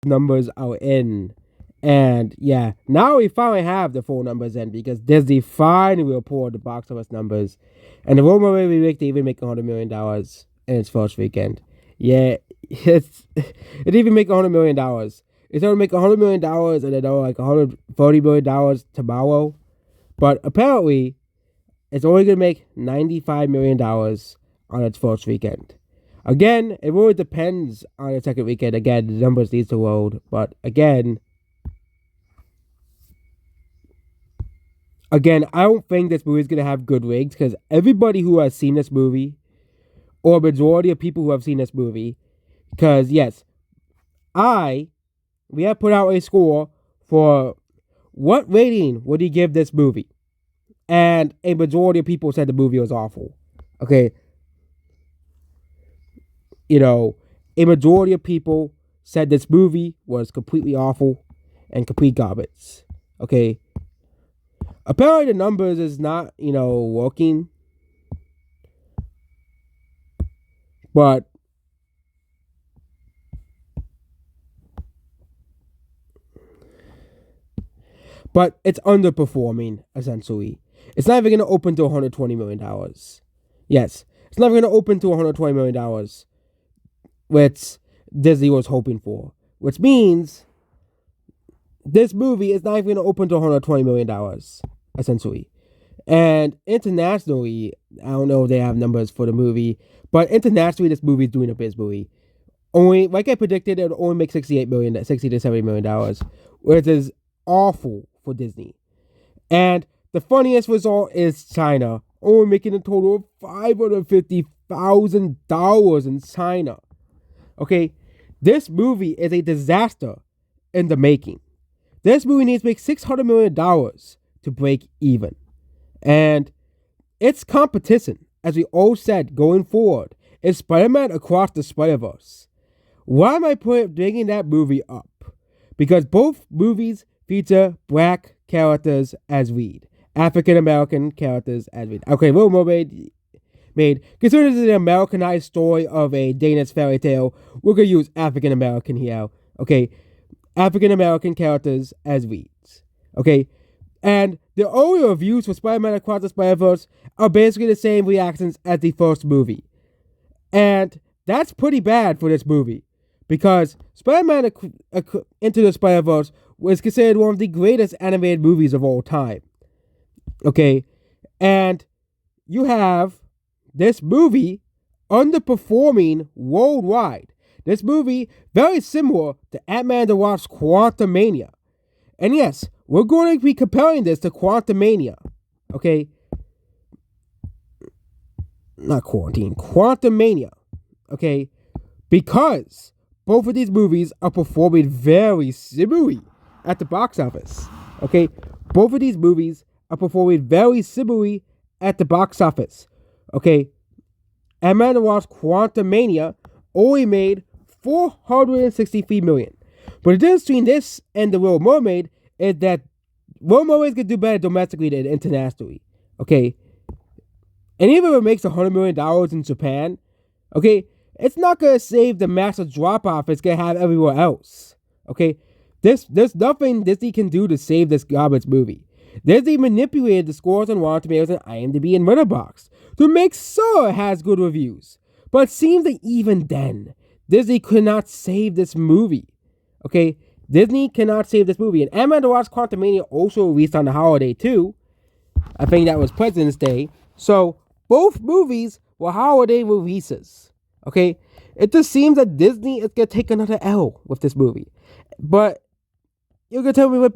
numbers are in. And yeah, now we finally have the full numbers in because Disney finally reported the box office numbers. And the rumor may be they even make $100 million in its first weekend. Yeah, it even make $100 million. It's gonna make $100 million and then like $130 million tomorrow. But apparently, it's only gonna make $95 million on its first weekend. Again, it really depends on the second weekend. Again, the numbers need to load, but again, I don't think this movie is gonna have good ratings because everybody who has seen this movie, or a majority of people who have seen this movie, because yes, we have put out a score for what rating would he give this movie, and a majority of people said the movie was awful. Okay, a majority of people said this movie was completely awful and complete garbage. Okay, apparently the numbers is not working, but it's underperforming essentially. It's not even going to open to $120 million. Yes, it's not even going to open to $120 million, which Disney was hoping for, which means this movie is not even going to open to $120 million essentially. And internationally, I don't know if they have numbers for the movie, but internationally, this movie is doing abysmally. Only, like I predicted, it would only make $60 to $70 million, which is awful for Disney. And the funniest result is China, only making a total of $550,000 in China. Okay, this movie is a disaster in the making. This movie needs to make $600 million to break even. And its competition, as we all said going forward, is Spider-Man Across the Spider-Verse. Why am I bringing that movie up? Because both movies feature black characters as lead. African American characters as lead. Okay, Little Mermaid considering this is an Americanized story of a Danish fairy tale, we're gonna use African American here. Okay, African American characters as leads. Okay, and the early reviews for Spider-Man Across the Spider-Verse are basically the same reactions as the first movie. And that's pretty bad for this movie. Because Spider-Man Into the Spider-Verse was considered one of the greatest animated movies of all time. Okay? And you have this movie underperforming worldwide. This movie, very similar to Ant-Man and the Wasp's Quantumania. And yes, we're going to be comparing this to Quantumania. Okay? Not Quarantine. Quantumania. Okay? Because both of these movies are performing very similarly at the box office. Okay? Both of these movies are performing very similarly at the box office. Okay? Ant-Man and the Wasp Quantumania only made $463 million. But the difference between this and The Little Mermaid is that Little Mermaid can do better domestically than internationally. Okay? And even if it makes $100 million in Japan, okay, it's not going to save the massive drop-off it's going to have everywhere else. Okay? There's nothing Disney can do to save this garbage movie. Disney manipulated the scores on Rotten Tomatoes and IMDb and Letterboxd to make sure it has good reviews. But it seems that even then, Disney could not save this movie. Okay? Disney cannot save this movie. And Ant-Man and the Wasp Quantumania also released on the holiday too. I think that was President's Day. So, both movies were holiday releases. Okay? It just seems that Disney is going to take another L with this movie. But you're going to tell me, but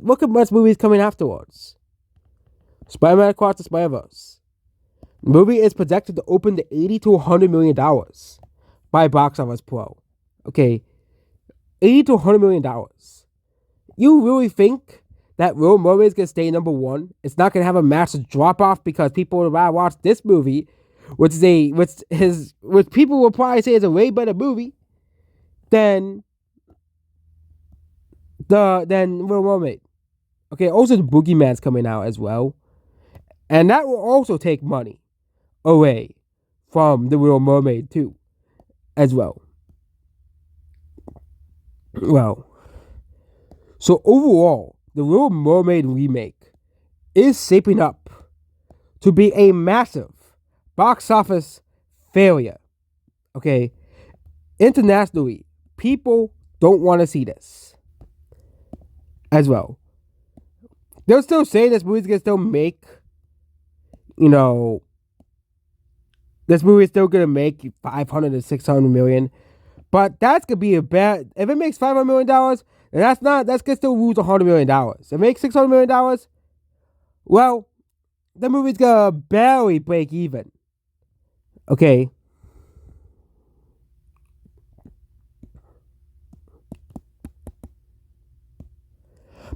look at what movies coming afterwards. Spider-Man Across the Spider-Verse. The movie is projected to open to $80 to $100 million by Box Office Pro. Okay? $80 to $100 million. You really think that Little Mermaid is going to stay number one? It's not going to have a massive drop-off because people would rather watch this movie, which people will probably say is a way better movie than Little Mermaid. Okay, also the Boogeyman's coming out as well. And that will also take money away from the Little Mermaid too, as well. Well, so overall, the Little Mermaid remake is shaping up to be a massive box office failure. Okay, internationally, people don't want to see this as well. They'll still say this movie's gonna still make, you know, this movie is still gonna make 500 to 600 million, but that's gonna be a bad. If it makes $500 million, then that's gonna still lose $100 million. If it makes $600 million, well, the movie's gonna barely break even. Okay.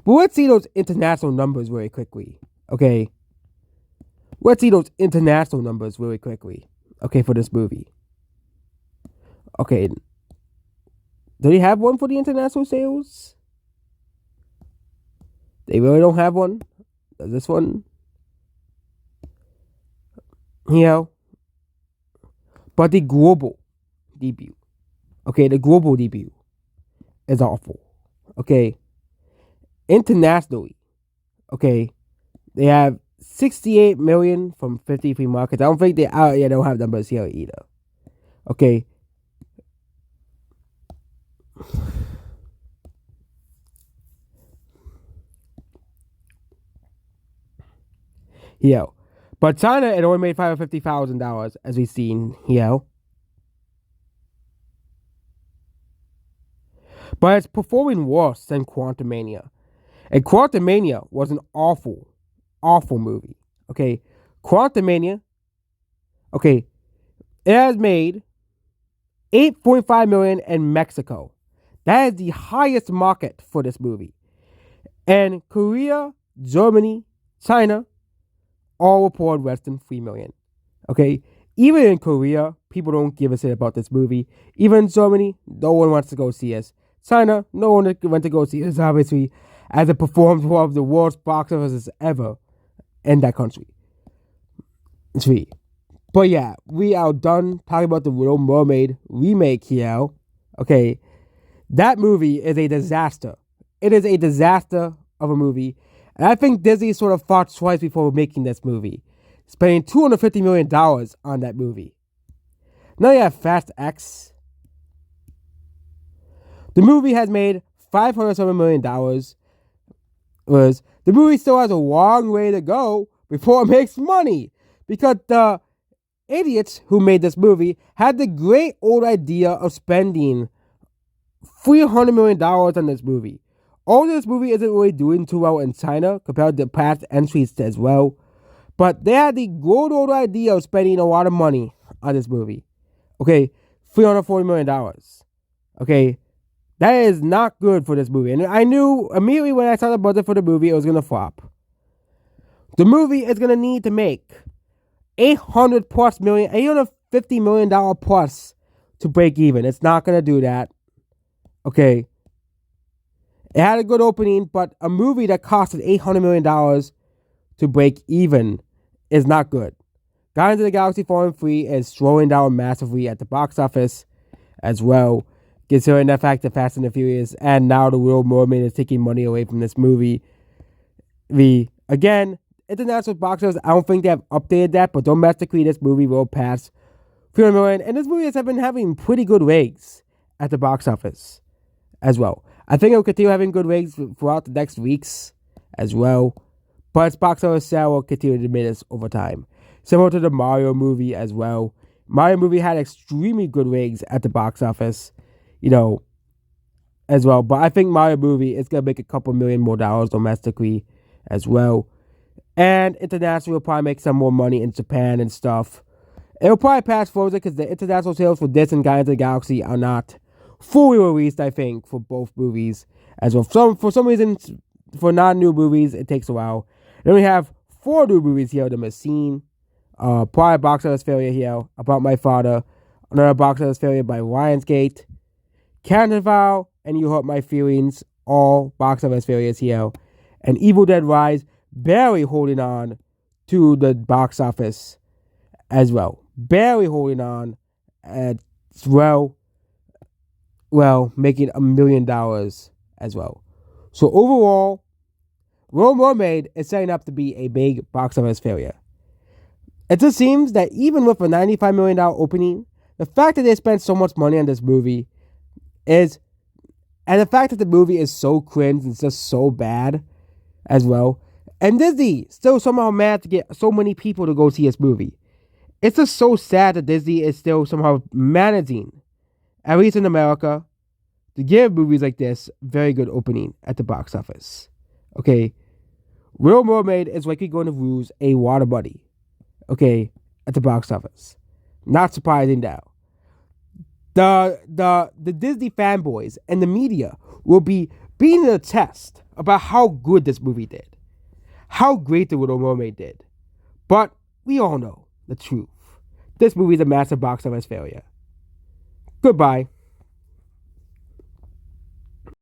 But let's see those international numbers very quickly. Okay. Let's see those international numbers really quickly. Okay, for this movie. Okay. Do they have one for the international sales? They really don't have one? Does this one? Yeah. But the global debut. Okay, the global debut is awful. Okay. Internationally. Okay. They have 68 million from 53 markets. I don't think they don't have numbers here either. Okay. Yeah. But China, it only made $550,000, as we've seen here. But it's performing worse than Quantumania. And Quantumania was an awful, awful movie. Okay. Quantumania, okay, it has made 8.5 million in Mexico. That is the highest market for this movie. And Korea, Germany, China all report less than 3 million. Okay? Even in Korea, people don't give a shit about this movie. Even in Germany, no one wants to go see us. China, no one went to go see us, obviously, as it performs one of the worst box offices ever in that country. Sweet. But yeah, we are done talking about the Little Mermaid remake here. Okay. That movie is a disaster. It is a disaster of a movie. And I think Disney sort of thought twice before making this movie, spending $250 million on that movie. Now you have Fast X. The movie has made $507 million. The movie still has a long way to go before it makes money, because the idiots who made this movie had the great old idea of spending $300 million on this movie. Although this movie isn't really doing too well in China compared to past entries as well, but they had the good old idea of spending a lot of money on this movie. Okay, $340 million. Okay, that is not good for this movie. And I knew immediately when I saw the budget for the movie, it was going to flop. The movie is going to need to make $850 million plus to break even. It's not going to do that. Okay. It had a good opening, but a movie that costed $800 million to break even is not good. Guardians of the Galaxy Fallen 3 is slowing down massively at the box office as well, considering the fact that Fast and the Furious and now the Little Mermaid is taking money away from this movie. Again, international box office, I don't think they have updated that, but domestically, this movie will pass 300 million, and this movie has been having pretty good legs at the box office as well. I think it will continue having good legs throughout the next weeks as well, but its box office sale will continue to diminish over time. Similar to the Mario movie as well. Mario movie had extremely good legs at the box office, as well. But I think Mario movie is going to make a couple million more dollars domestically as well. And internationally will probably make some more money in Japan and stuff. It'll probably pass Frozen because the international sales for this and Guardians of the Galaxy are not fully released, I think, for both movies as well. For some reason, for non-new movies, it takes a while. Then we have 4 new movies here. The Machine, prior box office failure here, About My Father, another box office failure by Lionsgate, Carnival, and You Hurt My Feelings, all box office failures here. And Evil Dead Rise, barely holding on to the box office as well. Barely holding on as well. well, making $1 million as well. So overall, Little Mermaid is setting up to be a big box office failure. It just seems that even with a $95 million opening, the fact that they spent so much money on this movie is, and the fact that the movie is so cringe and just so bad as well, and Disney still somehow managed to get so many people to go see this movie. It's just so sad that Disney is still somehow managing, at least in America, to give movies like this very good opening at the box office. Okay, Little Mermaid is likely going to lose a lot of money, okay, at the box office. Not surprising now. The Disney fanboys and the media will be being a test about how good this movie did, how great the Little Mermaid did. But we all know the truth. This movie is a massive box office failure. Goodbye.